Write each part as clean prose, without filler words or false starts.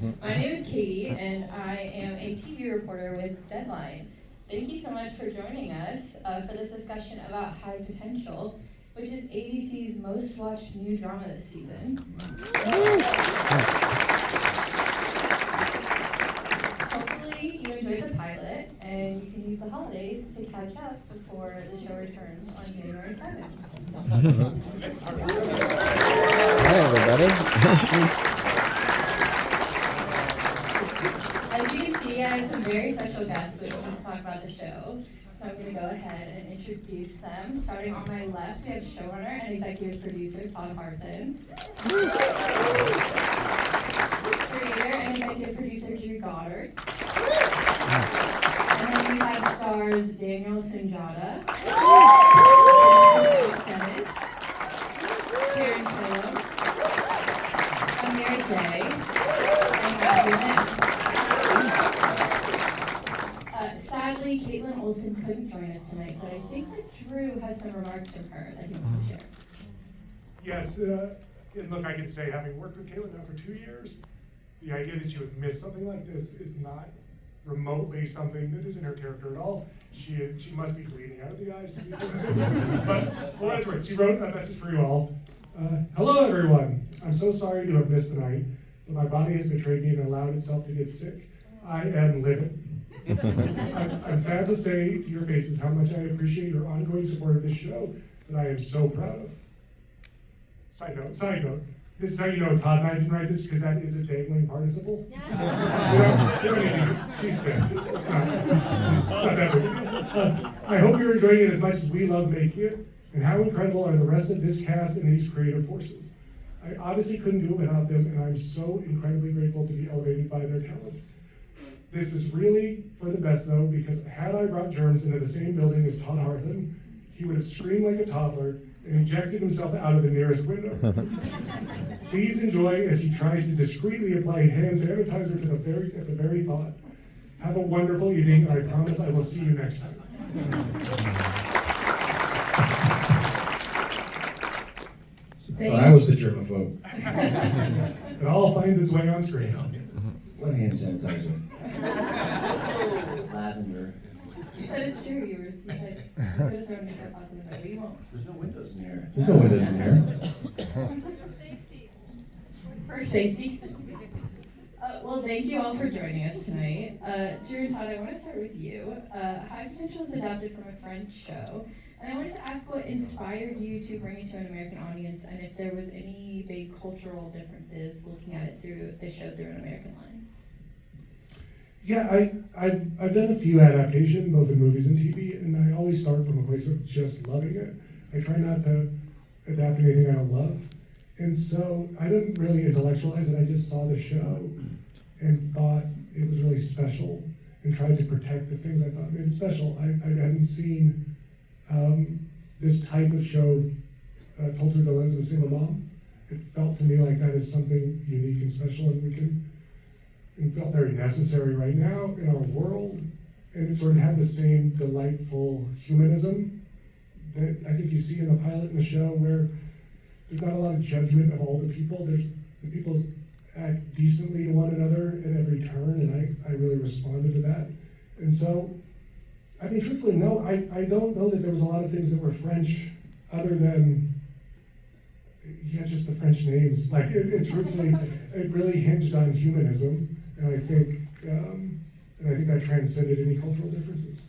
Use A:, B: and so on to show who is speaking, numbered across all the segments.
A: My name is Katie, and I am a TV reporter with Deadline. Thank you so much for joining us for this discussion about High Potential, which is ABC's most watched new drama this season. Hopefully you enjoyed the pilot, and you can use the holidays to catch up before the show returns on January 7th.
B: Hi, everybody.
A: As you can see, I have some very special guests with me to talk about the show. So I'm going to go ahead and introduce them. Starting on my left, we have showrunner and executive producer Todd Harthan. Creator and executive producer Goddard. And then we have stars Deniz, Sunjata, Deniz, Killam, Amirah, and Akdeniz. Sadly, Caitlin Olsen couldn't join us tonight, but I think that Drew has some remarks from her that he wants to share.
C: Yes, and look, I can say, having worked with Caitlin now for 2 years, the idea that she would miss something like this is not remotely something that is in her character at all. She must be bleeding out of the eyes to do this. But for what it's worth, she wrote a message for you all. Hello, everyone. I'm so sorry to have missed tonight, but my body has betrayed me and allowed itself to get sick. I am livid. I'm sad to say to your faces how much I appreciate your ongoing support of this show that I am so proud of. Side note, this is how you know Todd and I didn't write this, because that is a dangling participle. She's sick. It's not that big. I hope you're enjoying it as much as we love making it, and how incredible are the rest of this cast and these creative forces. I obviously couldn't do it without them, and I'm so incredibly grateful to be elevated by their talent. This is really for the best, though, because had I brought germs into the same building as Todd Harthan, he would have screamed like a toddler and injected himself out of the nearest window. Please enjoy as he tries to discreetly apply hand sanitizer to at the very thought. Have a wonderful evening, and I promise I will see you next time.
D: I was the germaphobe.
C: It all finds its way on screen.
D: What hand sanitizer? It's lavender.
A: You said it's true. You said you could have thrown makeup out the window, but you won't.
D: There's no windows in here. There's no windows in here.
A: For safety. Well, thank you all for joining us tonight. Drew and Todd, I want to start with you. High Potential is adapted from a French show, and I wanted to ask what inspired you to bring it to an American audience, and if there was any big cultural differences looking at it through the show through an American lens.
C: Yeah, I've done a few adaptations, both in movies and TV, and I always start from a place of just loving it. I try not to adapt anything I don't love. And so I didn't really intellectualize it, I just saw the show and thought it was really special and tried to protect the things I thought made it special. I hadn't seen this type of show told through the lens of a single mom. It felt to me like that is something unique and special, and felt very necessary right now in our world. And it sort of had the same delightful humanism that I think you see in the pilot in the show, where there's not a lot of judgment of all the people. The people act decently to one another at every turn, and I really responded to that. And so, I mean, truthfully, no, I don't know that there was a lot of things that were French other than, just the French names. Like, truthfully, it really hinged on humanism, and I think that transcended any cultural differences.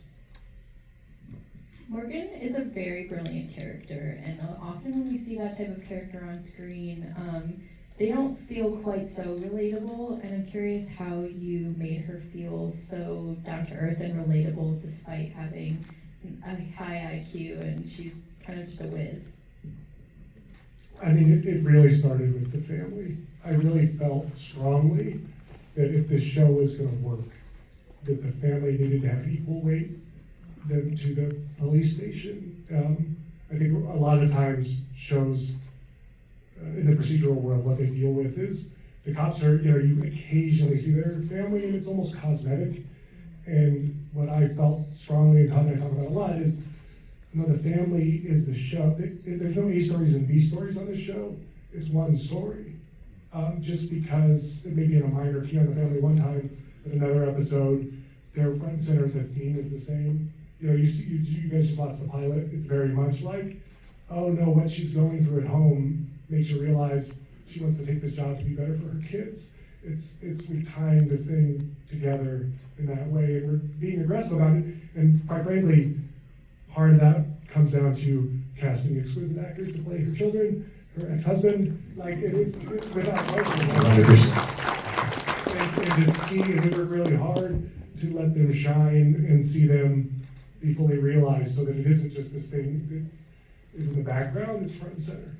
A: Morgan is a very brilliant character, and often when we see that type of character on screen, they don't feel quite so relatable, and I'm curious how you made her feel so down to earth and relatable despite having a high IQ and she's kind of just a whiz.
C: I mean, it really started with the family. I really felt strongly that if this show was going to work, that the family needed to have equal weight to the police station. I think a lot of times shows in the procedural world, what they deal with is the cops are, you occasionally see their family and it's almost cosmetic. And what I felt strongly, and Todd and I talk about a lot, is the family is the show. There's no A stories and B stories on this show. It's one story. just because it may be in a minor key on the family one time, but another episode, they're front and center, the theme is the same. You know, you guys just watch the pilot, it's very much like, oh no, what she's going through at home makes you realize she wants to take this job to be better for her kids. We're tying this thing together in that way, and we're being aggressive about it, and quite frankly, part of that comes down to casting exquisite actors to play her children, her ex-husband, like it is without question.
D: 100%.
C: And to see, and we work really hard to let them shine and see them be fully realized so that it isn't just this thing that is in the background, it's front and center.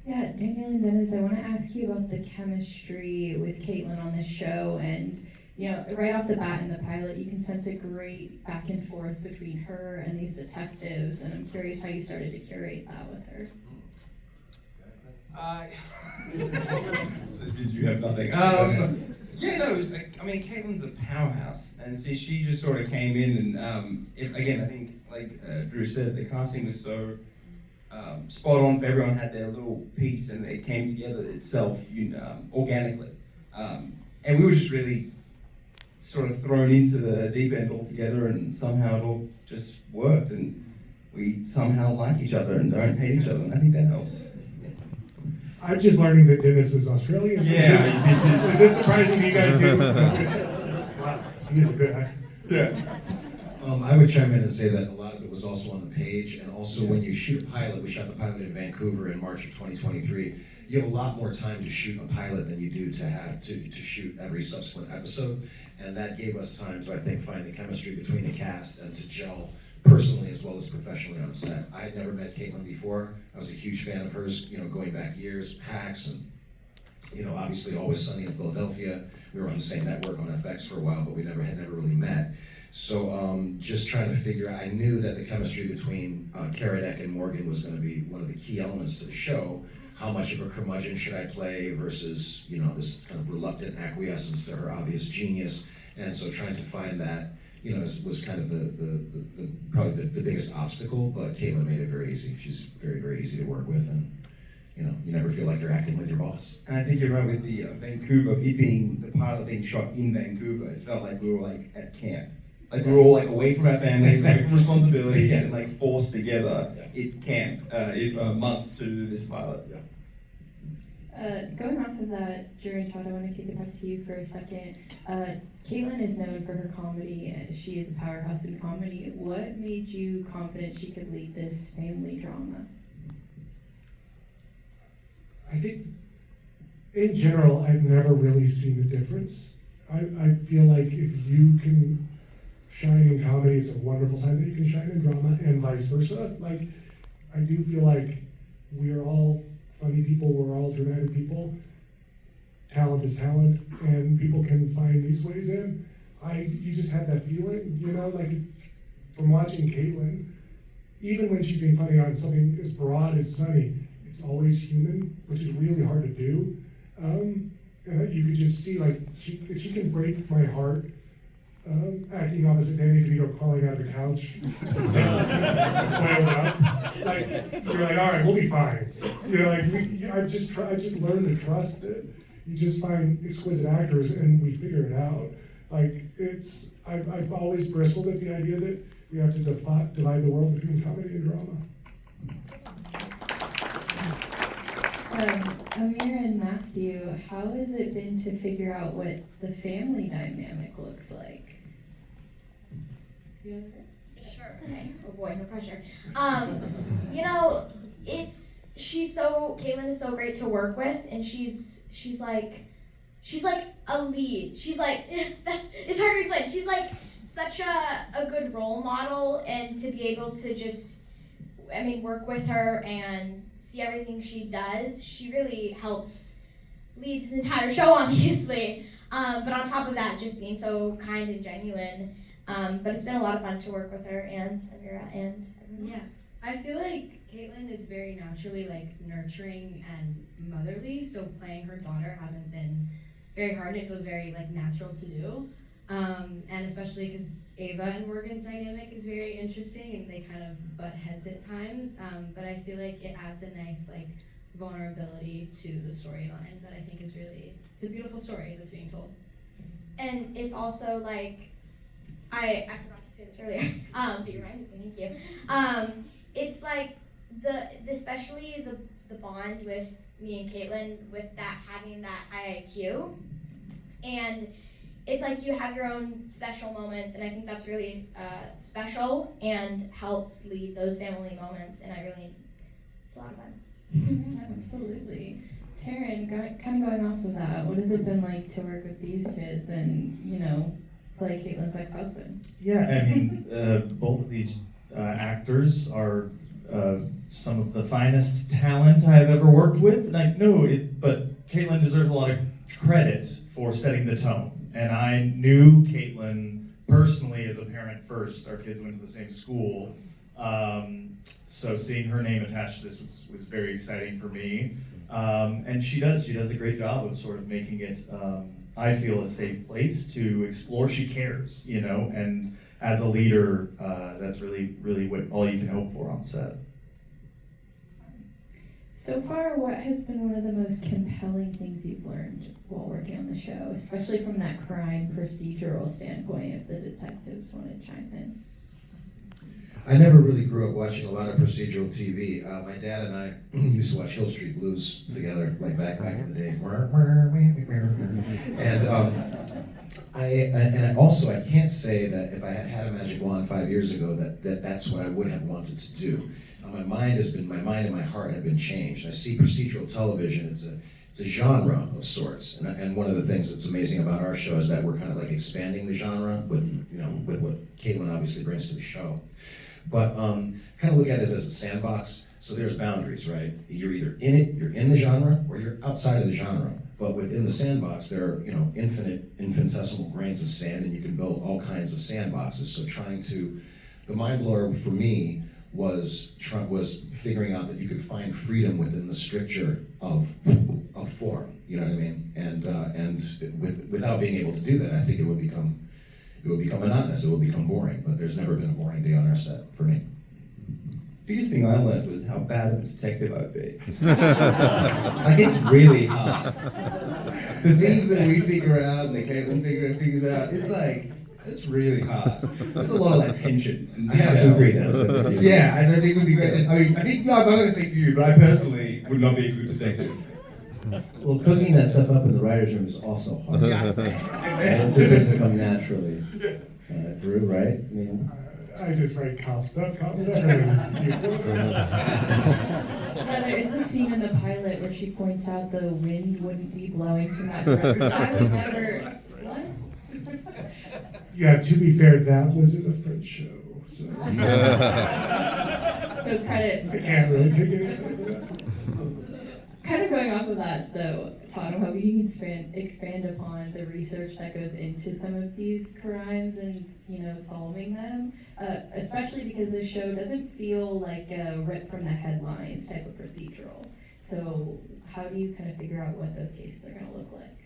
A: Yeah, Daniel and Deniz, I want to ask you about the chemistry with Caitlin on this show, and you know, right off the bat in the pilot, you can sense a great back and forth between her and these detectives, and I'm curious how you started to curate that with her.
E: So did you have nothing? Yeah, no, it was, I mean, Caitlin's a powerhouse, and see, she just sort of came in, and again, I think, like Drew said, the casting was so spot on. Everyone had their little piece, and it came together itself, organically. And we were just really sort of thrown into the deep end altogether, and somehow it all just worked, and we somehow like each other and don't hate each other, and I think that helps.
C: I'm just learning that Deniz is Australian.
E: Yeah,
C: Is this surprising to you guys too? Wow, he's a good actor.
E: Yeah.
D: I would chime in and say that a lot of it was also on the page, and also when you shoot a pilot, we shot the pilot in Vancouver in March of 2023, you have a lot more time to shoot a pilot than you do to have to shoot every subsequent episode, and that gave us time to, I think, find the chemistry between the cast and to gel personally as well as professionally on set. I had never met Caitlin before. I was a huge fan of hers, going back years, Hacks, and obviously Always Sunny in Philadelphia. We were on the same network on FX for a while, but we had never really met. So just trying to figure out, I knew that the chemistry between Karadec and Morgan was going to be one of the key elements to the show. How much of a curmudgeon should I play versus, this kind of reluctant acquiescence to her obvious genius. And so trying to find that, was kind of the probably the biggest obstacle, but Caitlin made it very easy. She's very, very easy to work with, and you never feel like you're acting with your boss.
E: And I think you're right with the Vancouver, the pilot being shot in Vancouver. It felt like we were like at camp. Like we were all like away from our families, away from responsibilities, and like forced together at camp if a month to do this pilot.
D: Yeah.
A: Going off of that, Drew and Todd, I want to kick it back to you for a second. Caitlin is known for her comedy, and she is a powerhouse in comedy. What made you confident she could lead this family drama?
C: I think, in general, I've never really seen the difference. I feel like if you can shine in comedy, it's a wonderful sign that you can shine in drama, and vice versa. Like, I do feel like we are all funny people, we're all dramatic people. Talent is talent, and people can find these ways in. You just have that feeling, like from watching Caitlin, even when she's being funny on something as broad as Sunny, it's always human, which is really hard to do. And you could just see, like, if she can break my heart, acting opposite Danny DeVito crawling out of the couch, boiled up, like, you're like, all right, we'll be fine. I just learned to trust it. You just find exquisite actors and we figure it out. Like, I've always bristled at the idea that we have to divide the world between comedy and drama.
A: Amirah and Matthew, how has it been to figure out what the family dynamic looks like?
F: Sure. Okay. Oh boy, no pressure. Caitlin is so great to work with, and she's like a lead. She's like, it's hard to explain. She's like such a good role model, and to be able to just, work with her and see everything she does, she really helps lead this entire show, obviously. But on top of that, just being so kind and genuine. But it's been a lot of fun to work with her and Amirah and everyone else.
G: Yeah, I feel like Caitlin is very naturally nurturing and motherly, so playing her daughter hasn't been very hard. It feels very natural to do, and especially because Ava and Morgan's dynamic is very interesting, and they kind of butt heads at times. But I feel like it adds a nice vulnerability to the storyline that I think is really, it's a beautiful story that's being told.
F: And it's also like, I forgot to say this earlier, but you're right, thank you. It's like especially the bond with me and Caitlin, with that having that high IQ, and it's like you have your own special moments, and I think that's really special and helps lead those family moments, and it's a lot of fun.
A: Yeah, absolutely. Taran, kind of going off of that, what has it been like to work with these kids and, play Caitlin's ex-husband?
B: Yeah, I mean, both of these actors are some of the finest talent I've ever worked with, and I know it, but Caitlin deserves a lot of credit for setting the tone. And I knew Caitlin personally as a parent first. Our kids went to the same school. So seeing her name attached to this was very exciting for me. And she does a great job of sort of making it, I feel, a safe place to explore. She cares, and as a leader, that's really, really what all you can hope for on set.
A: So far, what has been one of the most compelling things you've learned while working on the show, especially from that crime procedural standpoint, if the detectives want to chime in?
D: I never really grew up watching a lot of procedural TV. My dad and I used to watch Hill Street Blues together, like back in the day. And I can't say that if I had had a magic wand 5 years ago that's what I would have wanted to do. My mind and my heart have been changed. I see procedural television. It's a genre of sorts, and one of the things that's amazing about our show is that we're kind of like expanding the genre with what Caitlin obviously brings to the show. But kind of look at it as a sandbox. So there's boundaries, right? You're either in it, you're in the genre, or you're outside of the genre. But within the sandbox, there are infinitesimal grains of sand, and you can build all kinds of sandboxes. So the mind blower for me was figuring out that you could find freedom within the stricture of form. You know what I mean? And without being able to do that, I think it would become monotonous. It would become boring. But there's never been a boring day on our set for me.
E: Biggest thing I learned was how bad of a detective I'd be. Like, it's really hard. The things that we figure out and the Caitlin figures out, it's really hard. There's a lot of like tension.
D: I have to agree that.
E: Yeah, I don't think it would be great. I mean, I think, I'm not going to speak for you, but I personally would not be a good detective.
H: Well, cooking that stuff up in the writer's room is also hard. And it just doesn't come naturally. Drew, right? I mean,
C: I just write cop stuff.
A: There is a scene in the pilot where she points out the wind wouldn't be blowing from that direction. I would never. What?
C: Yeah, to be fair, that was in a French show. So,
A: So credit.
C: I can't really take anything for that.
A: Kind of going off of that, though, Todd, I'm hoping you can expand upon the research that goes into some of these crimes and, solving them, especially because this show doesn't feel like a rip from the headlines type of procedural. So how do you kind of figure out what those cases are going to look like?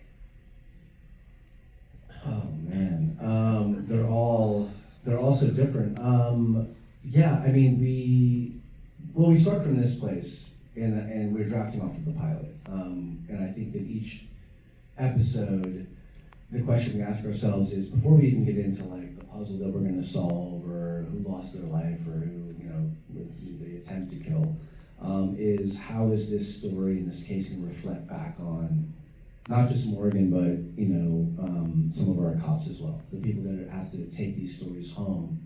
H: oh man, they're all so different. Yeah, I mean, we start from this place, and we're drafting off of the pilot. And I think that each episode, the question we ask ourselves is, before we even get into like the puzzle that we're going to solve, or who lost their life, or who they attempt to kill, is how is this story in this case going to reflect back on not just Morgan, but some of our cops as well, the people that have to take these stories home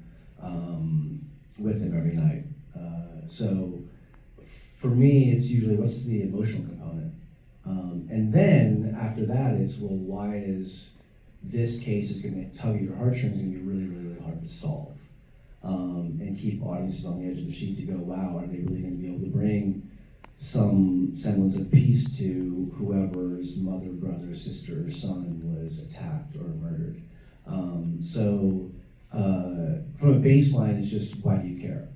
H: with them every night. So for me, it's usually what's the emotional component, and then after that, it's why is this case is going to tug at your heartstrings and be really, really, really hard to solve, and keep audiences on the edge of their seat to go, wow, are they really going to be able to bring some semblance of peace to whoever's mother, brother, sister, or son was attacked or murdered. From a baseline, it's just, why do you care?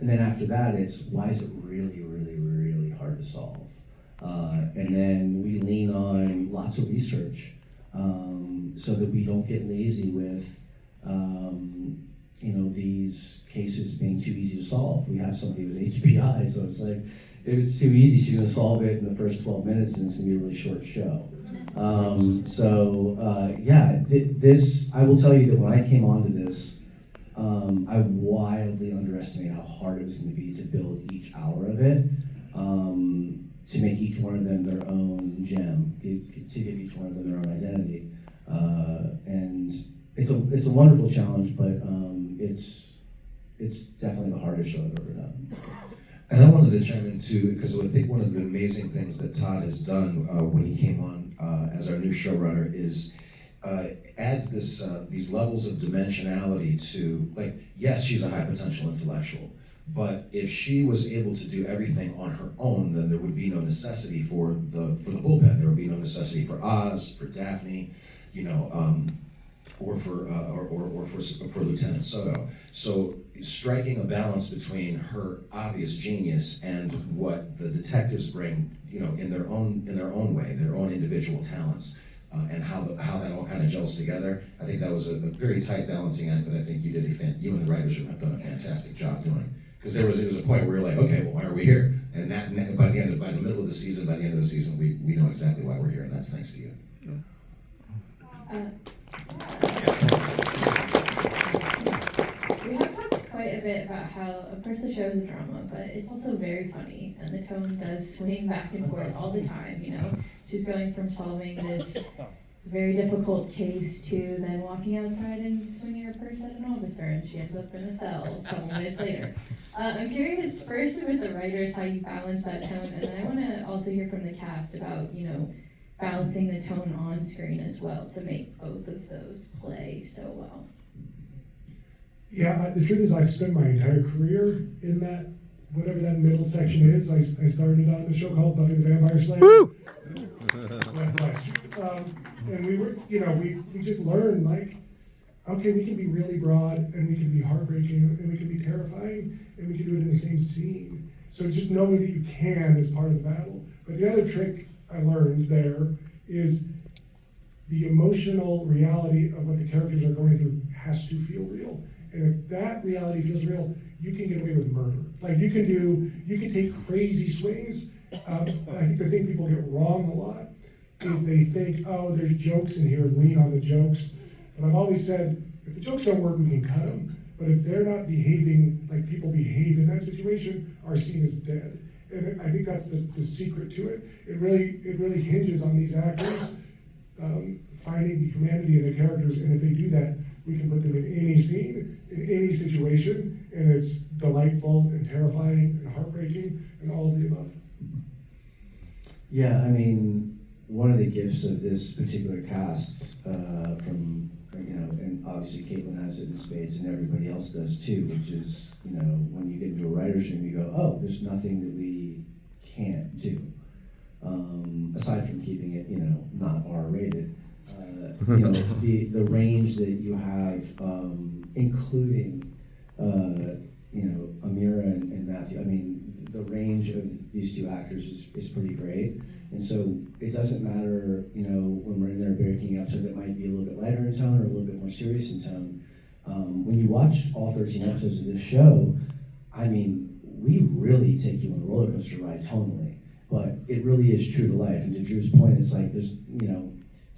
H: And then after that, it's, why is it really, really, really hard to solve? And then we lean on lots of research so that we don't get lazy with these cases being too easy to solve. We have somebody with HPI, so it's like, if it's too easy, she's gonna solve it in the first 12 minutes, and it's gonna be a really short show. This, I will tell you that when I came onto this, I wildly underestimated how hard it was going to be to build each hour of it, to make each one of them their own gem, to give each one of them their own identity. And it's a wonderful challenge, but it's definitely the hardest show I've ever done.
D: And I wanted to chime in too, because I think one of the amazing things that Todd has done when he came on as our new showrunner is adds these levels of dimensionality to, like, yes, she's a high potential intellectual, but if she was able to do everything on her own, then there would be no necessity for the bullpen. There would be no necessity for Oz, for Daphne, or for Lieutenant Soto. So striking a balance between her obvious genius and what the detectives bring, in their own way, their own individual talents, and how that all kind of gels together. I think that was a very tight balancing act that I think you and the writers have done a fantastic job doing. Because there was a point where we were like, okay, well, why are we here? And by the middle of the season, by the end of the season, we know exactly why we're here, and that's thanks to you.
A: We have talked quite a bit about how, of course, the show is a drama, but it's also very funny, and the tone does swing back and forth all the time. She's going from solving this very difficult case to then walking outside and swinging her purse at an officer, and she ends up in a cell a couple minutes later. I'm curious, first with the writers, how you balance that tone, and then I want to also hear from the cast about, balancing the tone on screen as well to make both of those play so well.
C: Yeah, the truth is I've spent my entire career in that, whatever that middle section is. I started on a show called Buffy the Vampire Slayer. Woo! And we were, we just learned, like, okay, we can be really broad, and we can be heartbreaking, and we can be terrifying, and we can do it in the same scene. So just knowing that you can is part of the battle. But the other trick I learned there is the emotional reality of what the characters are going through has to feel real. And if that reality feels real, you can get away with murder. Like, you can take crazy swings. I think the thing people get wrong a lot is they think, oh, there's jokes in here, lean on the jokes. But I've always said, if the jokes don't work, we can cut them. But if they're not behaving like people behave in that situation, our scene is dead. And I think that's the secret to it. It really hinges on these actors finding the humanity in the characters, and if they do that, we can put them in any scene, in any situation, and it's delightful and terrifying and heartbreaking and all of the above.
H: Yeah, I mean, one of the gifts of this particular cast, and obviously Caitlin has it in spades and everybody else does too, which is, when you get into a writer's room, you go, oh, there's nothing that we can't do. Aside from keeping it, not R-rated. The range that you have, including, Amirah and Matthew, I mean, the range of these two actors is pretty great. And so it doesn't matter, when we're in there breaking up, so that might be a little bit lighter in tone or a little bit more serious in tone. When you watch all 13 episodes of this show, I mean, we really take you on a roller coaster ride tonally, but it really is true to life. And to Drew's point, it's like there's,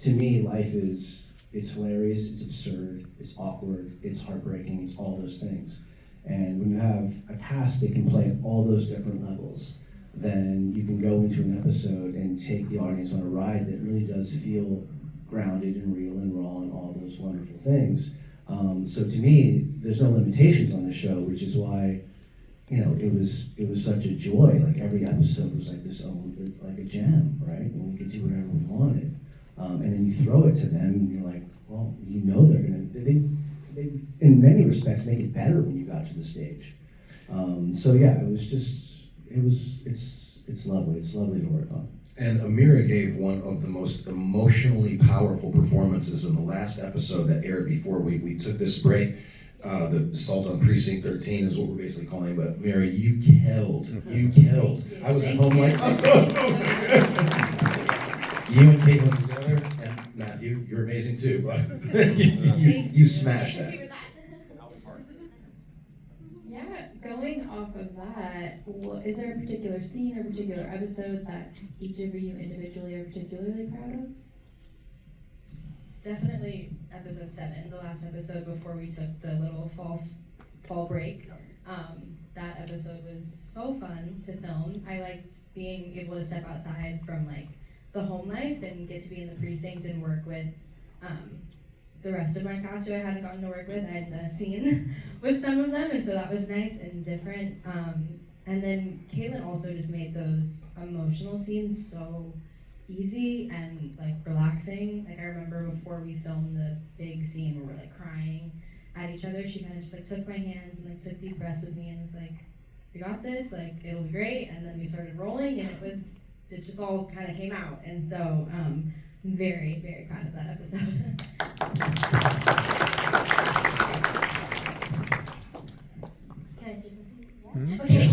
H: to me, life it's hilarious, it's absurd, it's awkward, it's heartbreaking, it's all those things. And when you have a cast that can play at all those different levels, then you can go into an episode and take the audience on a ride that really does feel grounded and real and raw and all those wonderful things. So to me, there's no limitations on the show, which is why, it was such a joy. Like, every episode was like like a gem, right? And we could do whatever we wanted. And then you throw it to them, and you're like, well, they in many respects make it better when you got to the stage. So yeah, it's lovely. It's lovely to work on.
D: And Amirah gave one of the most emotionally powerful performances in the last episode that aired before we took this break. The Assault on Precinct 13 is what we're basically calling it. But Amirah, you killed. I was at home like, you and Caitlin together, and Matthew, you're amazing too, but you smashed that.
A: Yeah, going off of that, is there a particular scene or particular episode that each of you individually are particularly proud of?
G: Definitely episode 7, the last episode before we took the little fall break. That episode was so fun to film. I liked being able to step outside from like the home life and get to be in the precinct and work with the rest of my cast who I hadn't gotten to work with. I had a scene with some of them, and so that was nice and different. And then Caitlin also just made those emotional scenes so easy and like relaxing. Like I remember before we filmed the big scene where we're like crying at each other, she kind of just like took my hands and like took deep breaths with me and was like, "We got this, like it'll be great." And then we started rolling, and it just all kind of came out. And so I'm very, very proud of that episode.
F: Can I say something? Okay.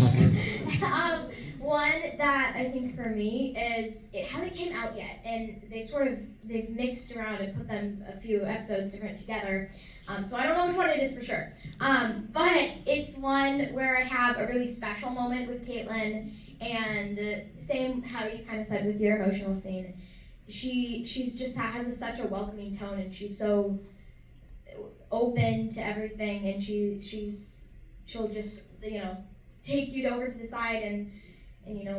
F: One that I think for me is it hasn't came out yet, and they've mixed around and put them a few episodes different together. So I don't know which one it is for sure. But it's one where I have a really special moment with Caitlin, and same how you kind of said with your emotional scene. She's just has such a welcoming tone, and she's so open to everything, and she'll just take you over to the side and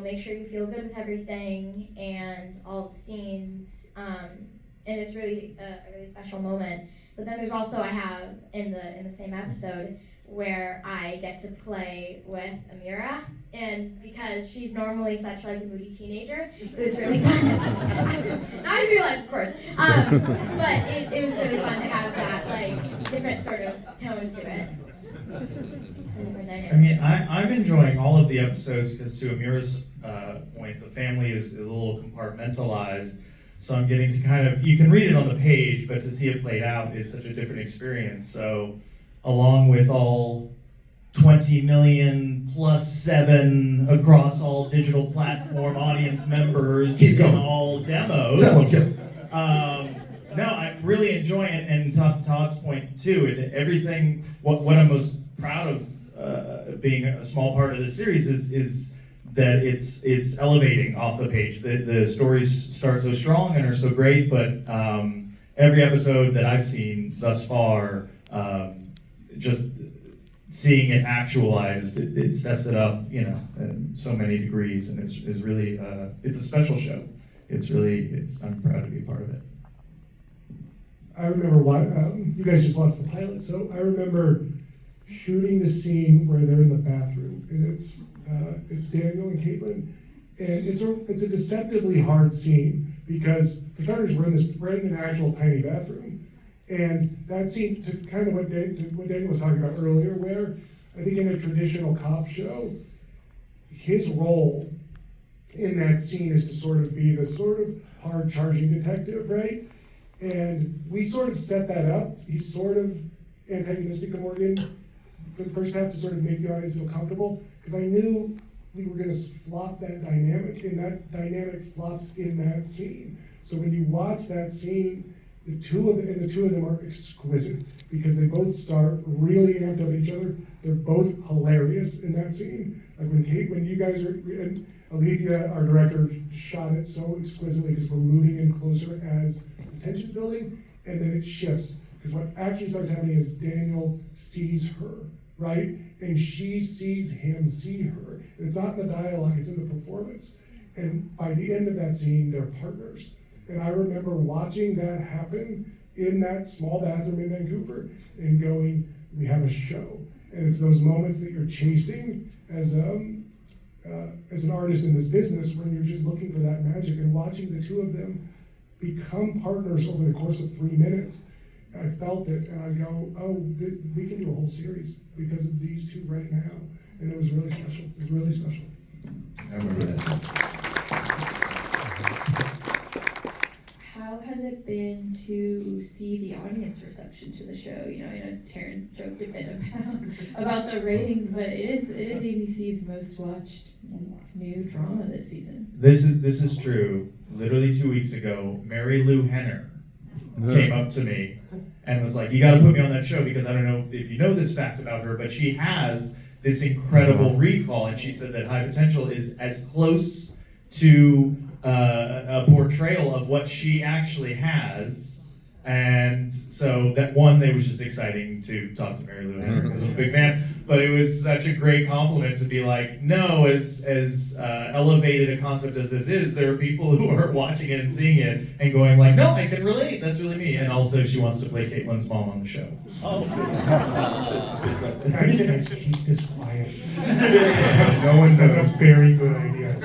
F: make sure you feel good with everything and all the scenes, and it's really a really special moment. But then there's also I have in the same episode where I get to play with Amirah, and because she's normally such like a moody teenager, it was really fun. Not in real life, of course, but it was really fun to have that like different sort of tone to it.
B: I mean, I'm enjoying all of the episodes because to Amirah's point, the family is a little compartmentalized. So I'm getting to kind of, you can read it on the page, but to see it played out is such a different experience. So along with all 20 million plus 7 across all digital platform audience members and all demos. No, I'm really enjoying it, and Todd's point too, and everything, what I'm most proud of being a small part of this series is that it's elevating off the page. The stories start so strong and are so great, but every episode that I've seen thus far, just seeing it actualized, it steps it up, in so many degrees, and is really it's a special show. I'm proud to be a part of it.
C: I remember you guys just watched the pilot, so I remember shooting the scene where they're in the bathroom, and it's Daniel and Caitlin, and it's a deceptively hard scene because for starters we're in an actual tiny bathroom, and that scene to kind of what Daniel was talking about earlier, where I think in a traditional cop show, his role in that scene is to sort of be the sort of hard charging detective, right? And we sort of set that up. He's sort of antagonistic to Morgan for the first half to sort of make the audience feel comfortable, because I knew we were going to flop that dynamic, and that dynamic flops in that scene. So when you watch that scene, the two of them are exquisite because they both start really amped up each other. They're both hilarious in that scene. Like when you guys are, and Alethea, our director, shot it so exquisitely because we're moving in closer as the tension's building, and then it shifts. Because what actually starts happening is Daniel sees her, right? And she sees him see her. And it's not in the dialogue, it's in the performance. And by the end of that scene, they're partners. And I remember watching that happen in that small bathroom in Vancouver and going, we have a show. And it's those moments that you're chasing as an artist in this business when you're just looking for that magic, and watching the two of them become partners over the course of 3 minutes. I felt it, and I go, oh, we can do a whole series because of these two right now. And it was really special. It was really special.
D: I remember that.
A: How has it been to see the audience reception to the show? I know Taran joked a bit about the ratings, but it is ABC's most watched new drama this season.
B: This is true. Literally 2 weeks ago, Mary Lou Henner came up to me and was like, "You got to put me on that show because I don't know if you know this fact about her, but she has this incredible recall, and she said that High Potential is as close to a portrayal of what she actually has. And so that one, it was just exciting to talk to Mary Lou Henner because I'm a big fan. But it was such a great compliment to be like, no, as elevated a concept as this is, there are people who are watching it and seeing it and going like, no, I can relate. That's really me. And also, she wants to play Caitlin's mom on the show.
C: Oh. Guys, keep this quiet. That's a very good idea.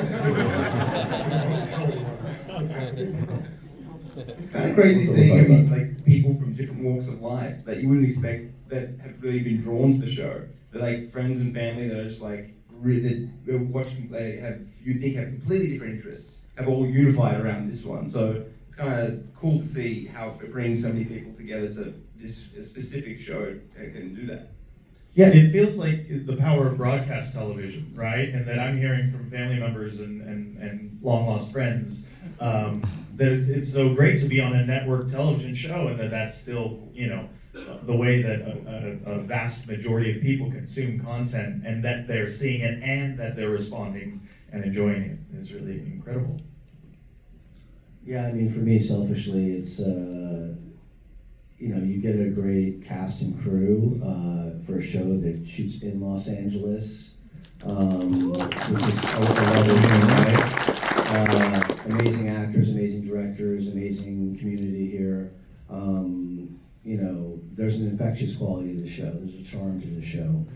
E: It's kind of crazy seeing like people from different walks of life that you wouldn't expect that have really been drawn to the show. They're like friends and family that are just like really watching. They have you think have completely different interests, have all unified around this one. So it's kind of cool to see how it brings so many people together to this a specific show that can do that.
B: Yeah, it feels like the power of broadcast television, right? And that I'm hearing from family members and long lost friends that it's so great to be on a network television show, and that's still, the way that a vast majority of people consume content, and that they're seeing it and that they're responding and enjoying it is really incredible.
H: Yeah, I mean, for me, selfishly, it's you get a great cast and crew for a show that shoots in Los Angeles, which is a lovely thing, right? Amazing actors, amazing directors, amazing community here. There's an infectious quality to the show. There's a charm to the show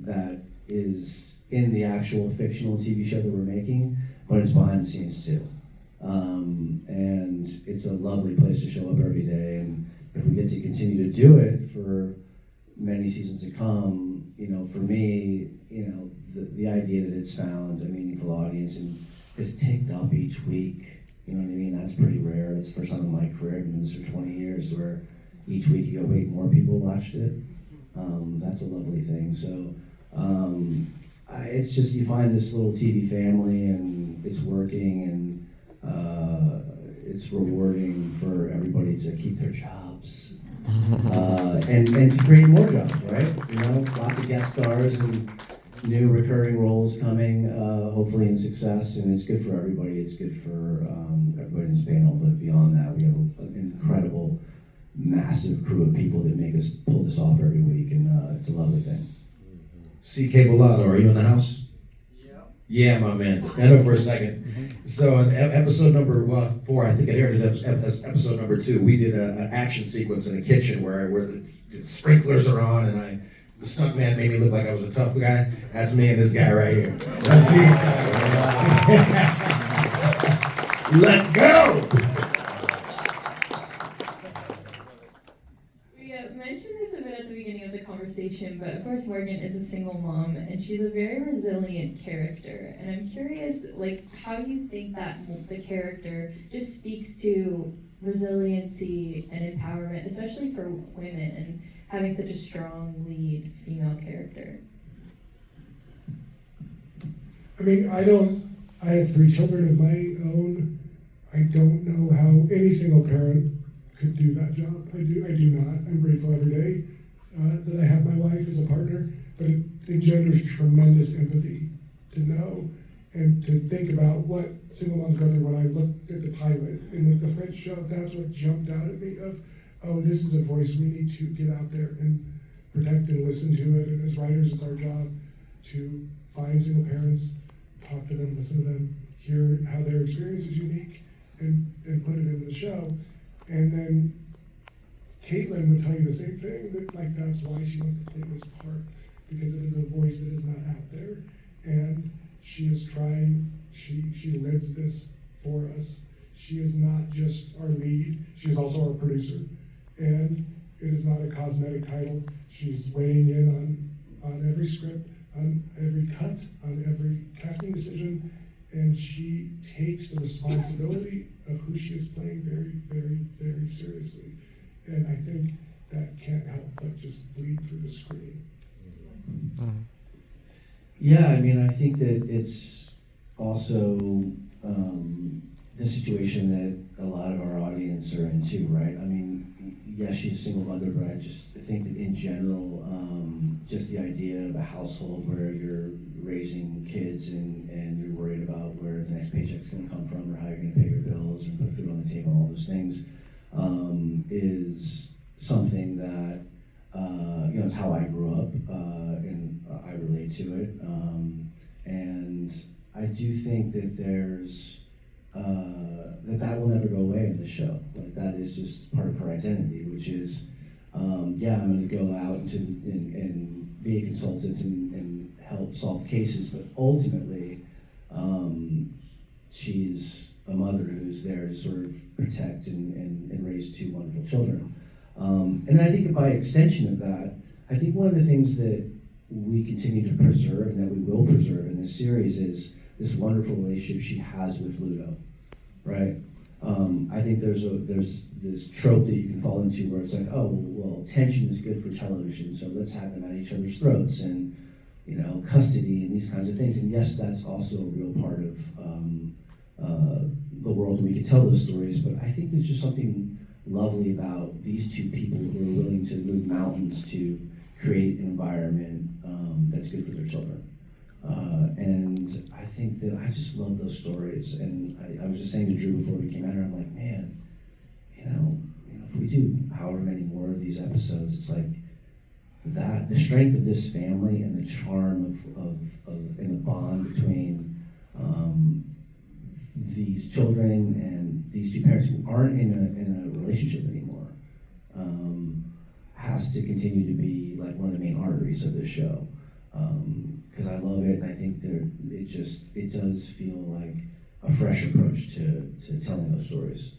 H: that is in the actual fictional TV show that we're making, but it's behind the scenes too. And it's a lovely place to show up every day. And if we get to continue to do it for many seasons to come, for me, the idea that it's found a meaningful audience and is ticked up each week, you know what I mean? That's pretty rare. It's the first time in my career, I've been doing this for 20 years, where each week you go, wait, more people watched it. That's a lovely thing. So it's just, you find this little TV family and it's working, and it's rewarding for everybody to keep their jobs and to create more jobs, right? Lots of guest stars and new recurring roles coming, hopefully in success, and it's good for everybody. It's good for everybody in this panel, but beyond that, we have an incredible, massive crew of people that make us pull this off every week, and it's a lovely thing.
D: CK Bellado, are you in the house? Yeah, my man. Stand up for a second. So in episode number 4, I think it aired episode number 2, we did an action sequence in a kitchen where the sprinklers are on, and the stunt man made me look like I was a tough guy. That's me and this guy right here. That's me. Let's go!
A: Mentioned this a bit at the beginning of the conversation, but of course Morgan is a single mom, and she's a very resilient character. And I'm curious, how you think that the character just speaks to resiliency and empowerment, especially for women, and having such a strong lead female character.
C: I mean, I have 3 children of my own. I don't know how any single parent could do that job. I do not. I'm grateful every day that I have my wife as a partner, but it engenders tremendous empathy to know and to think about what single moms go through. When I looked at the pilot in the French show, that's what jumped out at me of, oh, this is a voice we need to get out there and protect and listen to it. And as writers, it's our job to find single parents, talk to them, listen to them, hear how their experience is unique, and put it into the show. And then Caitlin would tell you the same thing, that that's why she wants to play this part, because it is a voice that is not out there, and she is trying, she lives this for us. She is not just our lead, she is also our producer, and it is not a cosmetic title. She's weighing in on every script, on every cut, on every casting decision, and she takes the responsibility of who she is playing very, very, very seriously. And I think that can't help but just bleed through the screen.
H: Yeah, I mean, I think that it's also the situation that a lot of our audience are in too, right? I mean, yes, she's a single mother, but I just think that in general, just the idea of a household where you're raising kids and you're worried about where the next paycheck's going to come from, or how you're going to pay your bills and put food on the table, all those things, is something that it's how I grew up, and I relate to it. And I do think that there's that will never go away in the show. Like, that is just part of her identity, which is, I'm going to go out and be a consultant and help solve cases, but ultimately, she's a mother who's there to sort of protect and raise two wonderful children. And I think by extension of that, I think one of the things that we continue to preserve and that we will preserve in this series is this wonderful relationship she has with Ludo, right? I think there's this trope that you can fall into where it's like, oh, well, tension is good for television, so let's have them at each other's throats, and custody and these kinds of things. And yes, that's also a real part of the world, and we can tell those stories. But I think there's just something lovely about these two people who are willing to move mountains to create an environment that's good for their children. And I think that I just love those stories. And I was just saying to Drew before we came out here, I'm like, man, if we do however many more of these episodes, it's like that, the strength of this family and the charm of and the bond between these children and these two parents who aren't in a relationship anymore, has to continue to be like one of the main arteries of this show. Because I love it, and I think that it does feel like a fresh approach to telling those stories.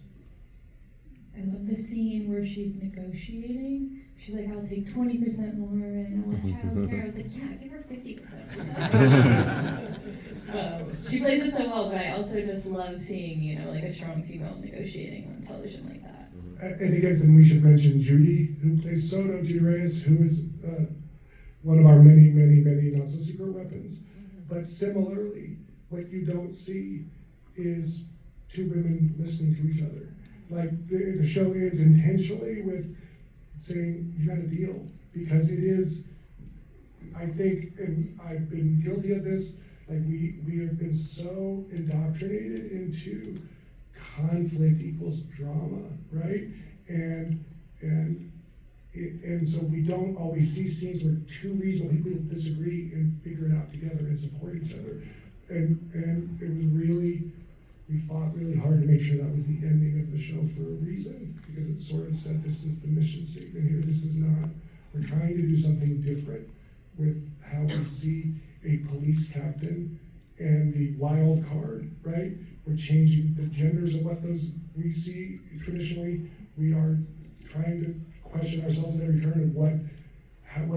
A: I love the scene where she's negotiating. She's like, I'll take 20% more and I'll have childcare. I was like, yeah, give her 50%. She plays it so well, but I also just love seeing, like a strong female negotiating on television like that.
C: And I guess we should mention Judy, who plays Soto, Judy Reyes, who is one of our many, many, many not-so-secret weapons. But similarly, what you don't see is two women listening to each other. Like, the show ends intentionally with saying, you got a deal. Because it is, I think, and I've been guilty of this, like we have been so indoctrinated into conflict equals drama, right? And so we don't always see scenes where two reasonable people disagree and figure it out together and support each other. And it was really, we fought really hard to make sure that was the ending of the show for a reason, because it sort of said this is the mission statement here. This is not, we're trying to do something different with how we see a police captain and the wild card, right? We're changing the genders of what those we see traditionally. We are trying to question ourselves at every turn of what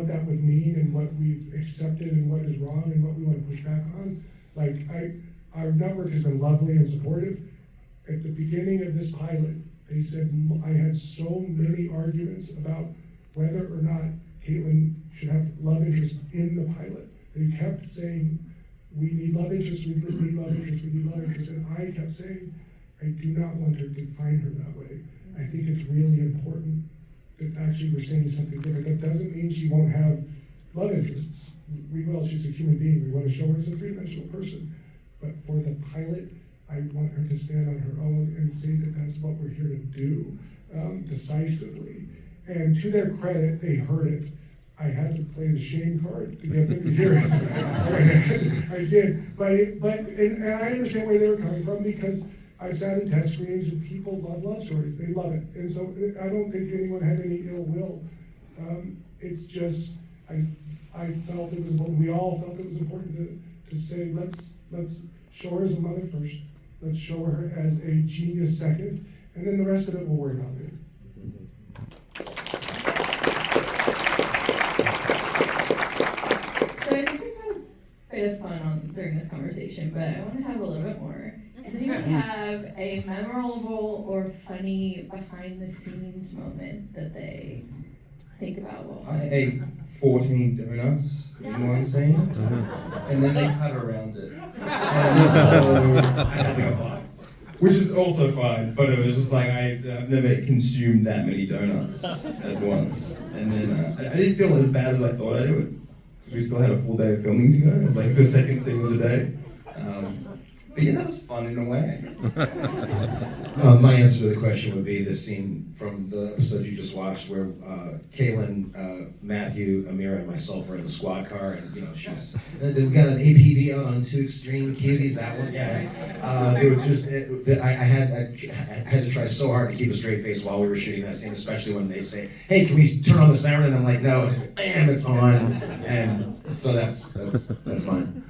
C: that would mean and what we've accepted and what is wrong and what we want to push back on. Like, our network has been lovely and supportive. At the beginning of this pilot, they said I had so many arguments about whether or not Caitlin should have love interest in the pilot. They kept saying, we need love interest, we need love interest, we need love interest. And I kept saying, I do not want to define her that way. I think it's really important that actually we're saying something different. That doesn't mean she won't have love interests. We will, she's a human being. We want to show her as a three-dimensional person. But for the pilot, I want her to stand on her own and say that that's what we're here to do, decisively. And to their credit, they heard it. I had to play the shame card to get them to hear it. I did. But I understand where they were coming from, because I sat in test screenings and people love stories. They love it. And so I don't think anyone had any ill will. It's just, I felt it was, we all felt it was important to say, let's show her as a mother first. Let's show her as a genius second. And then the rest of it we'll worry about later.
A: So I think we've had a bit of fun during this conversation, but I want to have a little bit more. Does anyone have a memorable or funny behind-the-scenes moment that they think about?
E: I ate 14 donuts in one scene, and then they cut around it. And so I had to go buy. which is also fine, but it was just like I've never consumed that many donuts at once. And then I didn't feel as bad as I thought I would, because we still had a full day of filming to go. It was like the second scene of the day. But yeah, that was fun in a way, I guess.
D: My answer to the question would be the scene from the episode you just watched where Kaylin, Matthew, Amirah, and myself were in the squad car, and we got an APB out on 2 Extreme Cuties, that one. Yeah. They were just, I had to try so hard to keep a straight face while we were shooting that scene, especially when they say, "Hey, can we turn on the siren?" And I'm like, "No, bam, it's on." And so that's mine.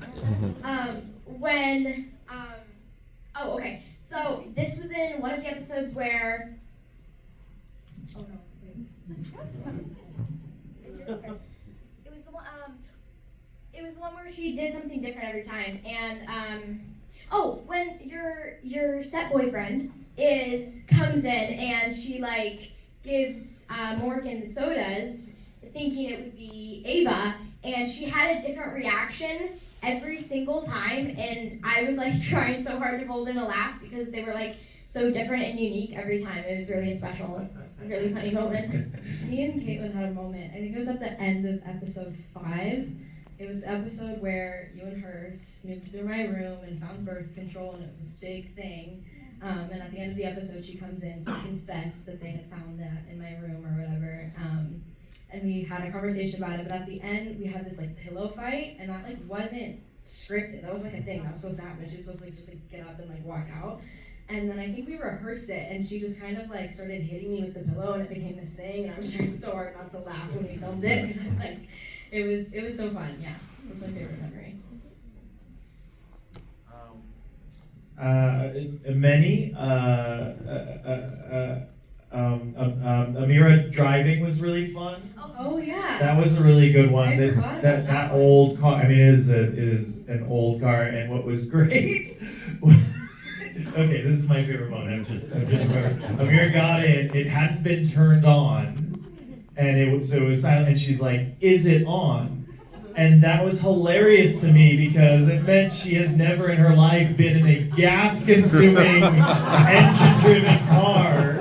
F: Okay. So this was in one of the episodes where. Oh no! Wait. It was the one. It was the one where she did something different every time, and when your step boyfriend comes in and she gives Morgan the sodas, thinking it would be Ava, and she had a different reaction every single time, and I was trying so hard to hold in a laugh because they were so different and unique every time. It was really a special, really funny moment.
G: Me and Caitlin had a moment. I think it was at the end of episode 5. It was the episode where you and her snooped through my room and found birth control, and it was this big thing. And at the end of the episode, she comes in to confess that they had found that in my room or whatever. And we had a conversation about it, but at the end, we had this pillow fight, and that wasn't scripted. That was a thing that was supposed to happen. She was supposed to just get up and walk out. And then I think we rehearsed it, and she just kind of started hitting me with the pillow, and it became this thing. And I was trying so hard not to laugh when we filmed it, because it was so fun. Yeah, that's my favorite memory.
B: Many. Amirah driving was really fun.
G: Oh yeah.
B: That was a really good one.
G: I forgot about
B: That old car. I mean, it is an old car, and what was great. Okay, this is my favorite one. I'm just remember. Amirah got in. It hadn't been turned on, and it was silent. And she's like, "Is it on?" And that was hilarious to me because it meant she has never in her life been in a gas-consuming, engine-driven car.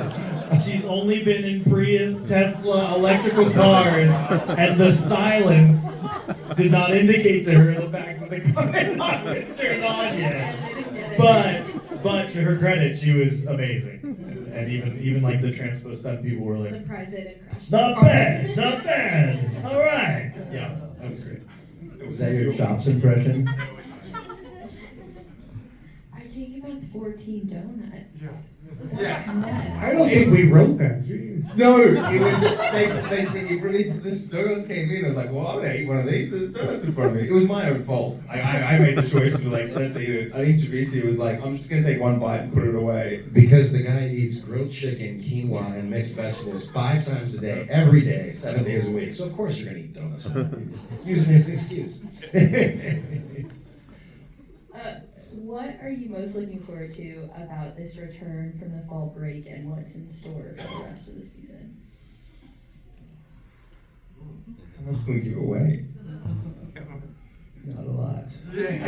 B: She's only been in Prius, Tesla, electrical cars, and the silence did not indicate to her the fact that the car had not been turned on yet. But to her credit, she was amazing. And even the transpo stunt people were like,
G: Surprised it didn't crash.
B: not bad, all right. Yeah, that was great.
H: Was that your Chops impression?
A: I think it was 14 donuts.
E: Yeah.
C: I don't think we wrote that scene.
E: No, it was they really this donuts came in. I was like, well, I'm gonna eat one of these. There's donuts in front of me. It was my own fault. I made the choice to let's eat it. I think Javisi was like, I'm just gonna take one bite and put it away.
D: Because the guy eats grilled chicken, quinoa, and mixed vegetables 5 times a day, every day, 7 days a week. So of course you're gonna eat donuts. It's using this excuse.
A: What are you most looking forward to about this return from the fall break, and what's in store for the rest of the season?
E: How much can we give away?
H: Not a lot.
E: Right.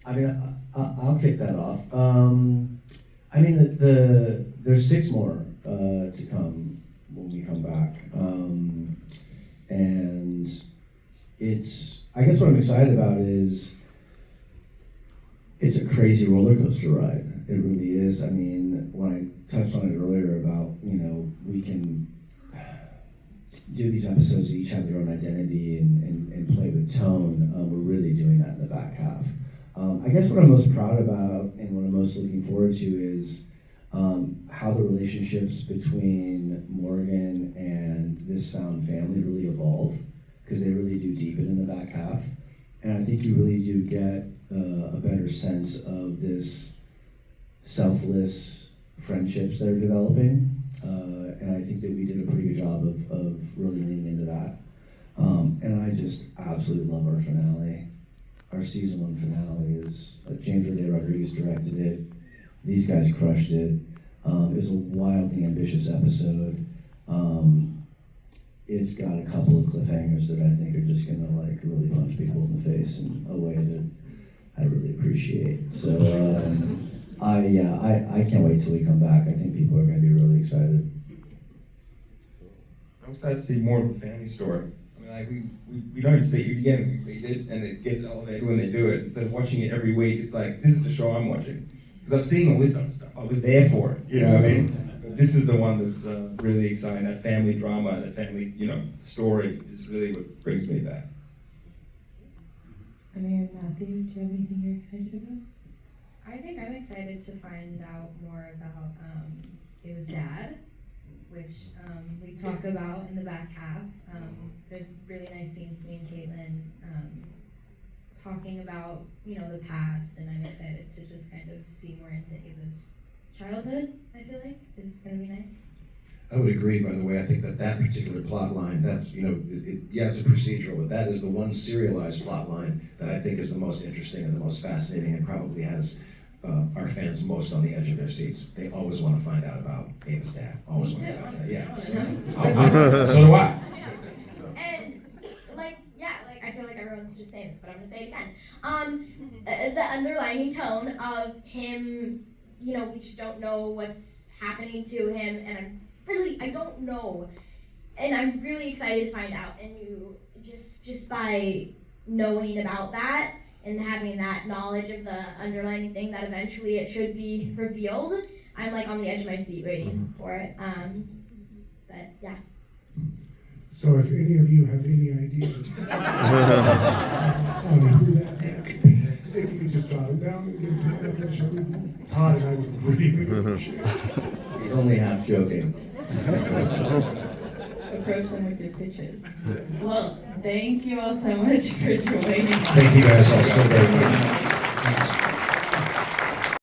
H: I mean, I'll kick that off. I mean, there's 6 more to come when we come back, and I guess what I'm excited about is it's a crazy roller coaster ride. It really is. I mean, when I touched on it earlier about, we can do these episodes that each have their own identity and play with tone. We're really doing that in the back half. I guess what I'm most proud about and what I'm most looking forward to is how the relationships between Morgan and this found family really evolve, because they really do deepen in the back half. And I think you really do get a better sense of this selfless friendships that are developing. And I think that we did a pretty good job of really leaning into that. And I just absolutely love our finale. Our season 1 finale is, James Roday Rodriguez directed it. These guys crushed it. It was a wildly ambitious episode. It's got a couple of cliffhangers that I think are just gonna really punch people in the face in a way that I really appreciate. So I can't wait till we come back. I think people are going to be really excited.
E: I'm excited to see more of a family story. I mean, like we don't see it again. We read it and it gets elevated when they do it. Instead of watching it every week, it's like this is the show I'm watching because I've seen all this other stuff. I was there for it. You know what I mean? But this is the one that's really exciting. That family drama, that family story is really what brings me back.
A: Amirah, Matthew, do you have anything you're excited about?
G: I think I'm excited to find out more about Kayla's dad, which we talk about in the back half. There's really nice scenes between Caitlin talking about the past, and I'm excited to just kind of see more into Ava's childhood. I feel like is gonna be nice.
D: I would agree, by the way. I think that particular plot line, that's, it's a procedural, but that is the one serialized plot line that I think is the most interesting and the most fascinating and probably has our fans most on the edge of their seats. They always want to find out about Ava's dad. Always want to find out. Yeah. So
E: do I.
F: And I feel like everyone's just saying this, but I'm gonna say it again. The underlying tone of him, we just don't know what's happening to him, and I don't know, and I'm really excited to find out. And you just by knowing about that and having that knowledge of the underlying thing that eventually it should be revealed, I'm like on the edge of my seat waiting for it. But yeah.
C: So if any of you have any ideas on who that man could be, if you could just jot them down and give them to the show, Todd and I would really appreciate it.
H: He's only half joking.
A: Approach them with your pitches. Well, thank you all so much for joining us.
D: Thank you guys all so very much.